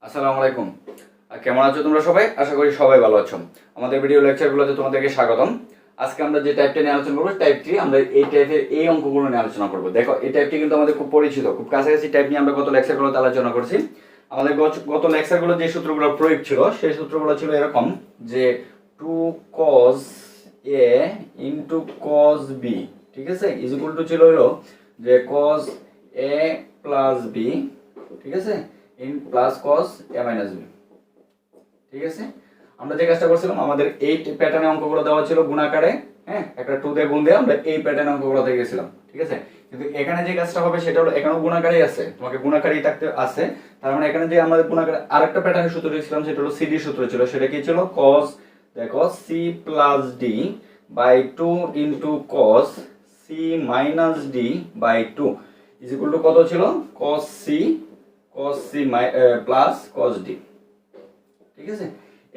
আসসালামু আলাইকুম। কেমন আছো তোমরা সবাই? আশা করি সবাই ভালো আছো। আমাদের ভিডিও লেকচারগুলোতে তোমাদেরকে স্বাগতম। আজকে আমরা যে টাইপটা নিয়ে আলোচনা করবো টাইপ 3। আমরা এই টাইপের এই অঙ্কগুলো নিয়ে আলোচনা করবো। দেখো এই টাইপটি কিন্তু আমাদের খুব পরিচিত, খুব কাছাকাছি টাইপ নিয়ে আমরা গত লেকচারগুলোতে আলোচনা করছি। আমাদের গত লেকচারগুলো যে সূত্রগুলো প্রয়োগ ছিল সেই সূত্রগুলো ছিল এরকম যে 2 cos a into cos b, ঠিক আছে, ইজ ইকুয়াল টু ছিল হলো যে cos a প্লাস b, ঠিক আছে, in plus cos a minus b, ঠিক আছে। আমরা যে কাজটা করছিলাম, আমাদের এই প্যাটার্নে অঙ্কগুলো দেওয়া ছিল গুণাকারে, হ্যাঁ, একটা 2 দিয়ে গুণ দিয়ে আমরা এই প্যাটার্নে অঙ্কগুলোতে গেছিলাম, ঠিক আছে। কিন্তু এখানে যে কাজটা হবে সেটা হলো এখানেও গুণাকারেই আছে, তোমাকে গুণাকারেই থাকতে আছে। তার মানে এখানে যে আমাদের গুণাকারে আরেকটা প্যাটার্নের সূত্র দিয়েছিলাম সেটা হলো সিডি সূত্র ছিল। সেটা কি ছিল? cos, দেখো, c plus d by 2 into cos c minus d by 2 is equal to কত ছিল? cos c plus cos d, ঠিক আছে।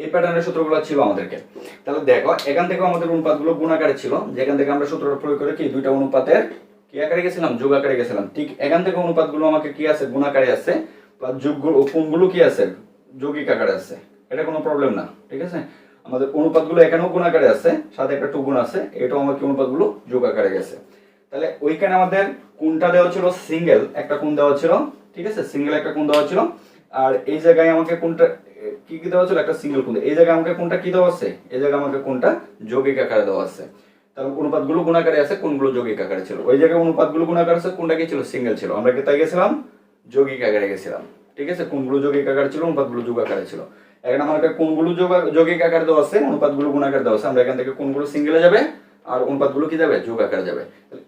এই প্যাটার্নের সূত্রগুলো ছিল আমাদেরকে। তাহলে দেখো এখান থেকে আমাদের অনুপাতগুলো গুণাকারে ছিল, যেখান থেকে আমরা সূত্রটা প্রয়োগ করে কি দুইটা অনুপাতের কি আকারে গেছিলাম? যোগ আকারে গেছিলাম। ঠিক এখান থেকে অনুপাতগুলো আমাকে কি আছে? গুণাকারে আছে, প্লাস যোগগুলো কোণগুলো কি আছে? যৌগিক আকারে আছে। এটা কোনো প্রবলেম না, ঠিক আছে। আমাদের অনুপাতগুলো এখানেও গুণাকারে আছে, সাথে একটা 2 গুণ আছে, এটাও আমাকে অনুপাতগুলো যোগ আকারে গেছে। তাহলে ওইখানে আমাদের কোণটা দেওয়া ছিল সিঙ্গেল, একটা কোণ দেওয়া ছিল, ঠিক আছে, সিঙ্গেল একটা কোণ দেওয়া ছিল। আর এই জায়গায় আমাকে কোণটা কি কি দেওয়া ছিল? একটা সিঙ্গেল কোণ। এই জায়গায় আমাকে কোণটা কি দেওয়া আছে? এই জায়গায় আমাকে কোণটা যৌগিক আকারে দেওয়া আছে। তাহলে অনুপাতগুলো গুণাকারে আছে, কোণগুলো যৌগিক আকারে ছিল। ওই জায়গায় অনুপাতগুলো গুণাকারে আছে, কোণটা কি ছিল? সিঙ্গেল ছিল। আমরা কি তাই গেছিলাম? যৌগিক আকারে গেছিলাম, ঠিক আছে। কোণগুলো যৌগিক আকারে ছিল, অনুপাতগুলো যোগ আকারে ছিল। এখন আমার একটা কোণগুলো যৌগিক আকারে দেওয়া আছে, অনুপাতগুলো গুণাকারে দেওয়া আছে। আমরা এখান থেকে কোণগুলো সিঙ্গেলে যাবে আর অনুপাতগুলো কি যাবে? যোগ আকারে যাবে।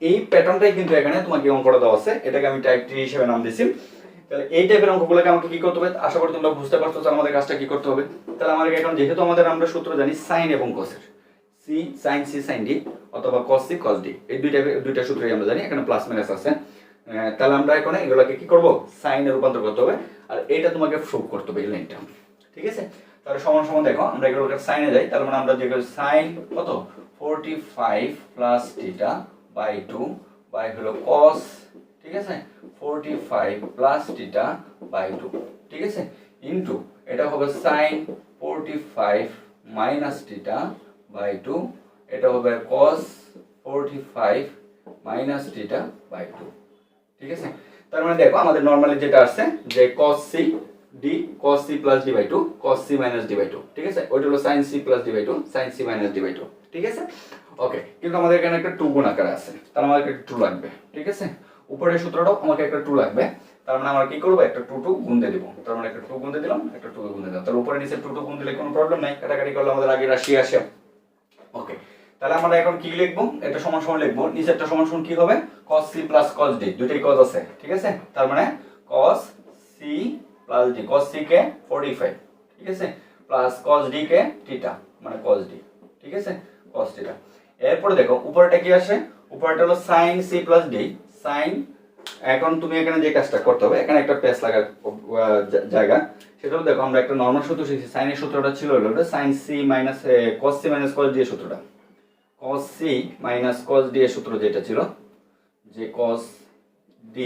এই প্যাটার্নটাই কিন্তু এখানে তোমাকে অঙ্কটা দেওয়া আছে। এটাকে আমি টাইপ 3 হিসেবে নাম দিয়েছি। তাহলে এই টাইপের অঙ্কগুলোকে আমাকে কি করতে হবে? আশা করি তোমরা বুঝতে পারছো আমাদের কাজটা কি করতে হবে। তাহলে আমাদের এখন যেহেতু আমরা সূত্র জানি সাইন এবং কসের, c sine c sine d অথবা কস সি কস ডি, এই দুইটা সূত্রই আমরা জানি। এখানে প্লাস মাইনাস আছে। তাহলে আমরা এখন এগুলোকে কি করব? সাইনে রূপান্তর করতে হবে, আর এটা তোমাকে প্রুফ করতে হবে এই লাইনটা, ঠিক আছে। তাহলে সমান সমান দেখো আমরা এগুলোকে সাইনে যাই। তার মানে আমরা যেগুলো সাইন কত 45 প্লাস থিটা বাই 2 বাই হলো cos, ঠিক আছে, 45 প্লাস থিটা বাই 2, ঠিক আছে, ইনটু এটা হবে sin 45 মাইনাস থিটা বাই 2, এটা হবে cos 45 মাইনাস থিটা বাই 2, ঠিক আছে। তার মানে দেখো আমাদের নরমালি যেটা আসছে যে cos c d cos c plus d by 2 cos c minus d by 2, ঠিক আছে। ওইটা হলো sin c plus d by 2 sin c minus d by 2, ঠিক আছে। ওকে, কিন্তু আমাদের এখানে একটা 2 গুণ আকারে আছে, তার মানে একটা 2 লাগবে, ঠিক আছে। উপরের সূত্রটাও আমাকে একটা 2 লাগবে, তার মানে আমরা কি করব? একটা 2 গুণ দিয়ে দেব। তার মানে একটা 2 গুণ দিয়ে দিলাম, একটা 2 গুণ দিয়ে দিলাম। তাহলে উপরে নিচে 2 গুণ দিলে কোনো প্রবলেম নাই, কাটাকাটি করলে আমাদের আগে রাশি আসে। ওকে, তাহলে আমরা এখন কি লিখব? এটা সমান সমান লিখব। নিচেরটা সমান সমান কি হবে? cos c plus cos d, দুইটাই cos আছে, ঠিক আছে। তার মানে cos c plus d, cos c কে 45, ঠিক আছে, প্লাস cos d কে থিটা, মানে cos d, ঠিক আছে, cos থিটা। এরপরে দেখো উপরেটা কি আসে? উপরেটা হলো sin c plus d sin। এখন তুমি এখানে যে কাজটা করতে হবে, এখানে একটা পেস লাগার জায়গা, সেটা হলো দেখো আমরা একটা নরমাল সূত্র শিখেছি। sin এর সূত্রটা ছিল হলো sin c minus cos c minus cos d এর সূত্রটা, cos c minus cos d এর সূত্র যেটা ছিল যে cos d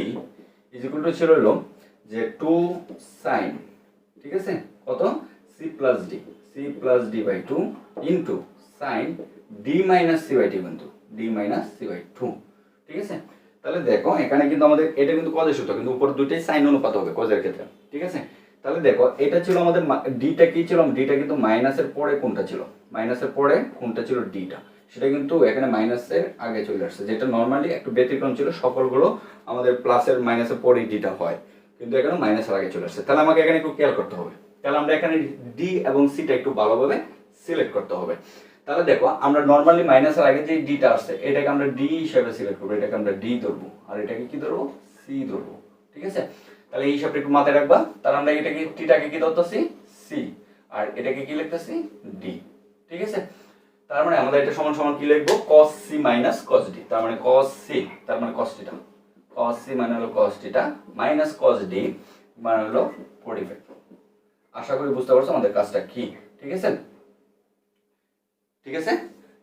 is equal to ছিল হলো যে 2 sin, ঠিক আছে, কত? c plus d by 2 into sin d minus c by 2, কিন্তু d মাইনাস c বাই 2, ঠিক আছে। তাহলে দেখো এখানে কিন্তু আমাদের এটা কিন্তু cos এর সূত্র, কিন্তু উপর দুইটাই sin অনুপাত হবে cos এর ক্ষেত্রে, ঠিক আছে। তাহলে দেখো এটা ছিল আমাদের d-টা কি ছিল? d-টা কিন্তু মাইনাসের পরে কোনটা ছিল? মাইনাসের পরে কোনটা ছিল? d-টা, সেটা কিন্তু এখানে মাইনাসের আগে চলে আসছে, যেটা নরমালি একটু ব্যতিক্রম ছিল। সকলগুলো আমাদের প্লাসের মাইনাসের পরে d-টা হয়, কিন্তু এখানে মাইনাসের আগে চলে আসছে। তাহলে আমাকে এখানে একটু খেয়াল করতে হবে। তাহলে আমরা এখানে d এবং c-টা একটু ভালোভাবে সিলেক্ট করতে হবে। তাহলে দেখো আমরা নরমালি মাইনাসের আগে যে d-টা আসছে এটাকে আমরা d হিসেবে সিলেক্ট করব, এটাকে আমরা d ধরবো, আর এটাকে কি ধরবো? c ধরবো, ঠিক আছে। তাহলে এই হিসাবটা একটু মাথায় রাখবা। তাহলে আমরা এটাকে t-টাকে কি ধরতেছি? c, আর এটাকে কি লিখতেছি? d, ঠিক আছে। তার মানে আমরা এটা সমান সমান কি লিখবো? cos c minus cos d, তার মানে cos c, তার মানে cos থিটা, cos c মানে হলো cos theta minus cos d মানে হলো 45। আশা করি বুঝতে পারছো আমাদের কাজটা কি, ঠিক আছে, ঠিক আছে।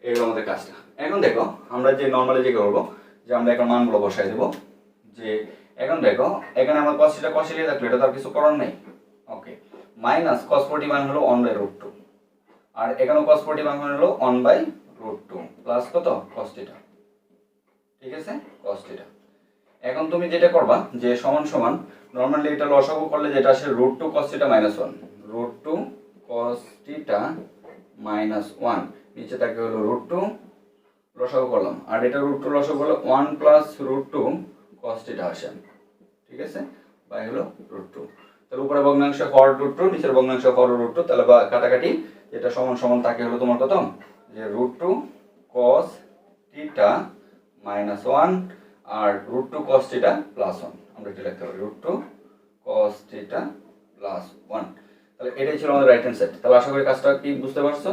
এই হলো আমাদের কাজটা। এখন দেখো আমরা যে নরমালি যে করব যে আমরা এখন মানগুলো বসাই দেব। যে এখন দেখো এখানে আমার cos থিটা থাকলো, এটা তো আর কিছু করার নাই। ওকে, মাইনাস cos 40 মান হলো 1/√2 আর এখানেও cos 40 মান হলো 1/√2 প্লাস কত cos θ। ঠিক আছে, cos θ। এখন তুমি যেটা করবা যে সমান সমান নরমালি এটা লসাগু করলে যেটা আসে √2 cos θ - 1 √2 cos θ - 1 নিচে থাকে হলো √2 লসাগু করলাম আর এটা √2 লসাগু করলে 1 + √2 cos θ আসে। ঠিক আছে, বাই হলো √2। তাহলে উপরে ভগ্নাংশ হর √2 নিচের ভগ্নাংশ হর √2 তাহলে বা কাটাকাটি যেটা সমান সমান থাকে হলো তোমার কত যে √2 cos θ - 1 আর √2 cos θ + 1 আমরা এটা লিখতে পারি √2 cos θ + 1। তাহলে এটাই ছিল আমাদের রাইট হ্যান্ড সাইড। তাহলে আশা করি কাজটা কি বুঝতে পারছো।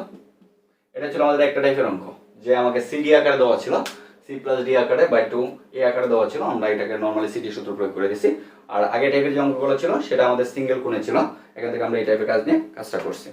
এটা ছিল আমাদের একটা টাইপের অঙ্ক যে আমাকে সিডি আকারে দেওয়া ছিল, সি প্লাস ডি আকারে বাই 2 এ আকারে দেওয়া ছিল, আমরা এটাকে নরমালি সিডি সূত্র প্রয়োগ করে দিছি। আর আগে টাইপের যে অঙ্কগুলো ছিল সেটা আমাদের সিঙ্গেল কোণে ছিল, এখান থেকে আমরা এই টাইপের কাজ নিয়ে কাজটা করছি।